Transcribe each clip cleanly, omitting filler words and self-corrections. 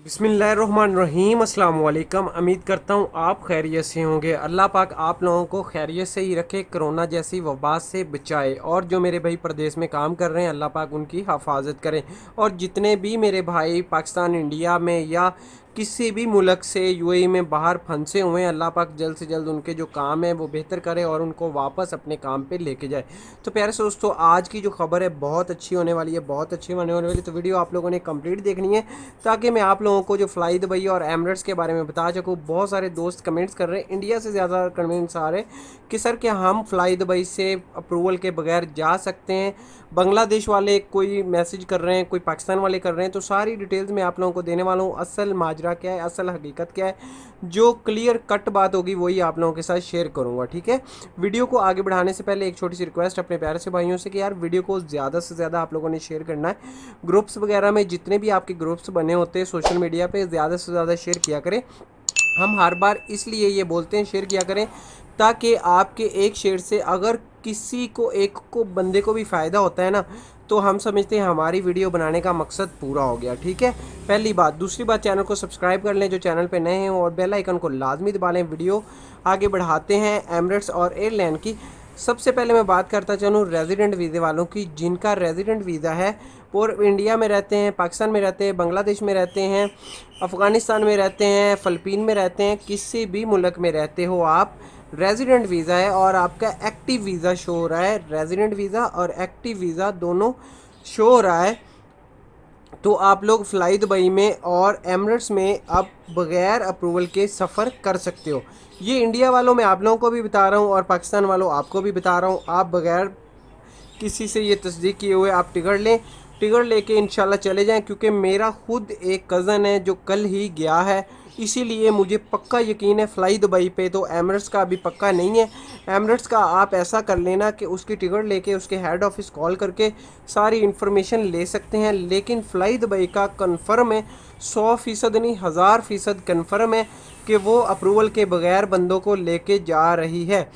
बिस्मिल्लाहिर्रहमानिर्रहीम अस्सलाम वालेकुम। उम्मीद करता हूँ आप खैरियत से होंगे। अल्लाह पाक आप लोगों को खैरियत से ही रखे, कोरोना जैसी वबा से बचाए। और जो मेरे भाई प्रदेश में काम कर रहे हैं अल्लाह पाक उनकी हिफाजत करें। और जितने भी मेरे भाई पाकिस्तान, इंडिया में या किसी भी मुल्क से यूएई में बाहर फंसे हुए हैं, अल्लाह पाक जल्द से जल्द उनके जो काम है वो बेहतर करे और उनको वापस अपने काम पे लेके जाए। तो प्यारे से दोस्तों, आज की जो खबर है बहुत अच्छी होने वाली है, बहुत अच्छी होने वाली है। तो वीडियो आप लोगों ने कंप्लीट देखनी है ताकि मैं आप लोगों को जो फ्लाई दुबई और एमरेट्स के बारे में बता सकूँ। बहुत सारे दोस्त कमेंट्स कर रहे हैं, इंडिया से ज़्यादा कमेंट्स आ रहे हैं कि सर क्या हम फ्लाई दुबई से अप्रूवल के बगैर जा सकते हैं। बांग्लादेश वाले कोई मैसेज कर रहे हैं, कोई पाकिस्तान वाले कर रहे हैं। तो सारी डिटेल्स मैं आप लोगों को देने वाला हूँ। असल माजरा क्या है, असल हकीकत क्या है, जो क्लियर कट बात होगी वही आप लोगों के साथ शेयर करूँगा। ठीक है, वीडियो को आगे बढ़ाने से पहले एक छोटी सी रिक्वेस्ट अपने प्यारे से भाइयों से कि यार वीडियो को ज़्यादा से ज़्यादा आप लोगों ने शेयर करना है। ग्रुप्स वगैरह में जितने भी आपके ग्रुप्स बने होते हैं सोशल मीडिया पे, ज़्यादा से ज़्यादा शेयर किया करें। हम हर बार इसलिए ये बोलते हैं शेयर किया करें ताकि आपके एक शेयर से अगर किसी को, एक को बंदे को भी फ़ायदा होता है ना, तो हम समझते हैं हमारी वीडियो बनाने का मकसद पूरा हो गया। ठीक है, पहली बात। दूसरी बात, चैनल को सब्सक्राइब कर लें जो चैनल पे नए हैं, और बेल आइकन को लाजमी दबा लें। वीडियो आगे बढ़ाते हैं एमरेट्स और एयरलाइन की। सबसे पहले मैं बात करता चलूँ रेजिडेंट वीज़े वालों की, जिनका रेजिडेंट वीज़ा है और इंडिया में रहते हैं, पाकिस्तान में रहते हैं, बांग्लादेश में रहते हैं, अफ़गानिस्तान में रहते हैं, फ़िलिपीन में रहते हैं, किसी भी मुल्क में रहते हो आप, रेजिडेंट वीज़ा है और आपका एक्टिव वीज़ा शो हो रहा है, रेजिडेंट वीज़ा और एक्टिव वीज़ा दोनों शो हो रहा है, तो आप लोग फ्लाई दुबई में और एमरेट्स में अब बग़ैर अप्रूवल के सफ़र कर सकते हो। ये इंडिया वालों में आप लोगों को भी बता रहा हूँ और पाकिस्तान वालों आपको भी बता रहा हूँ। आप बग़ैर किसी से ये तस्दीक किए हुए आप टिकट लें, टिकट लेके इंशाल्लाह चले जाएं। क्योंकि मेरा खुद एक कज़न है जो कल ही गया है, इसीलिए मुझे पक्का यकीन है फ़्लाई दुबई पे। तो एमरेट्स का अभी पक्का नहीं है। एमरेट्स का आप ऐसा कर लेना कि उसकी टिकट लेके उसके हेड ऑफिस कॉल करके सारी इन्फॉर्मेशन ले सकते हैं। लेकिन फ़्लाई दुबई का कन्फर्म है, 100% नहीं 1000% कन्फर्म है कि वो अप्रूवल के बगैर बंदों को लेके जा रही है।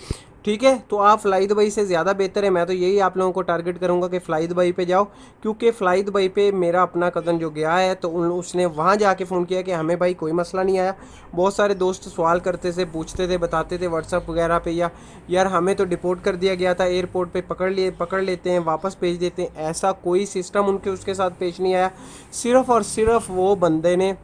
ठीक है, तो आप फ़्लाई दुबई से ज़्यादा बेहतर है, मैं तो यही आप लोगों को टारगेट करूंगा कि फ़्लाई दुबई पे जाओ। क्योंकि फ़्लाई दुबई पे मेरा अपना कज़न जो गया है तो उसने वहाँ जाके फ़ोन किया कि हमें भाई कोई मसला नहीं आया। बहुत सारे दोस्त सवाल करते थे, पूछते थे, बताते थे व्हाट्सअप वगैरह पे, या यार हमें तो डिपोर्ट कर दिया गया था, एयरपोर्ट पे पकड़ लेते हैं, वापस भेज देते हैं। ऐसा कोई सिस्टम उसके साथ पेश नहीं आया। सिर्फ़ और सिर्फ वो बंदे ने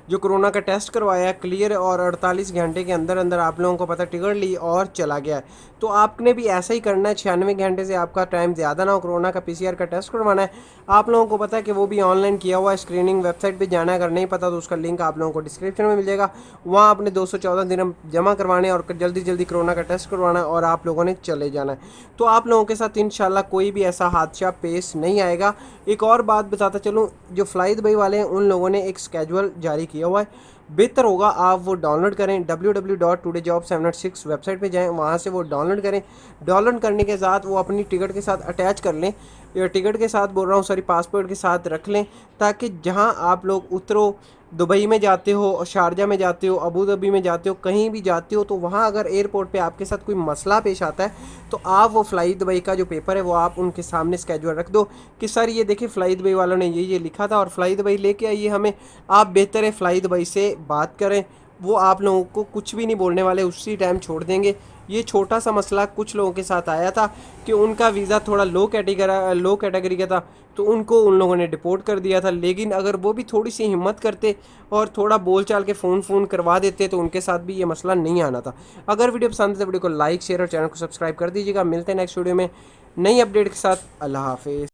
जो कोरोना का टेस्ट करवाया क्लियर, और 48 घंटे के अंदर अंदर आप लोगों को पता टिकट ली और चला गया है। तो आपने भी ऐसा ही करना है, 96 घंटे से आपका टाइम ज़्यादा ना हो, कोरोना का पीसीआर का टेस्ट करवाना है। आप लोगों को पता है कि वो भी ऑनलाइन किया हुआ है, स्क्रीनिंग वेबसाइट पे जाना है। अगर नहीं पता तो उसका लिंक आप लोगों को डिस्क्रिप्शन में मिल जाएगा। वहाँ आपने 214 दिन जमा करवाने और जल्दी जल्दी कोरोना का टेस्ट करवाना है और आप लोगों ने चले जाना है। तो आप लोगों के साथ इंशाल्लाह कोई भी ऐसा हादसा पेश नहीं आएगा। एक और बात बताता चलूँ, जो फ़्लाई दुबई वाले हैं उन लोगों ने एक स्केड्यूल जारी किया हुआ है। बेहतर होगा आप वो डाउनलोड करें, www.todayjob786 वेबसाइट पे जाएं, वहाँ से वो डाउनलोड करें। डाउनलोड करने के साथ वो अपनी टिकट के साथ अटैच कर लें, या टिकट के साथ बोल रहा हूँ, सॉरी, पासपोर्ट के साथ रख लें, ताकि जहाँ आप लोग उतरो, दुबई में जाते हो, शारजा में जाते हो, अबू धाबी में जाते हो, कहीं भी जाते हो, तो वहाँ अगर एयरपोर्ट पे आपके साथ कोई मसला पेश आता है तो आप वो फ़्लाई दुबई का जो पेपर है वो आप उनके सामने स्केड्यूल रख दो कि सर ये देखिए फ़्लाई दुबई वालों ने ये लिखा था और फ़्लाई दुबई लेके आइए हमें। आप बेहतर है फ़्लाई दुबई से बात करें, वो आप लोगों को कुछ भी नहीं बोलने वाले, उसी टाइम छोड़ देंगे। ये छोटा सा मसला कुछ लोगों के साथ आया था कि उनका वीज़ा थोड़ा लो कैटेगरी का था, तो उनको उन लोगों ने डिपोर्ट कर दिया था। लेकिन अगर वो भी थोड़ी सी हिम्मत करते और थोड़ा बोल चाल के फ़ोन करवा देते तो उनके साथ भी ये मसला नहीं आना था। अगर वीडियो पसंद है तो वीडियो को लाइक, शेयर और चैनल को सब्सक्राइब कर दीजिएगा। मिलते हैं नेक्स्ट वीडियो में नई अपडेट के साथ। अल्लाह हाफिज़।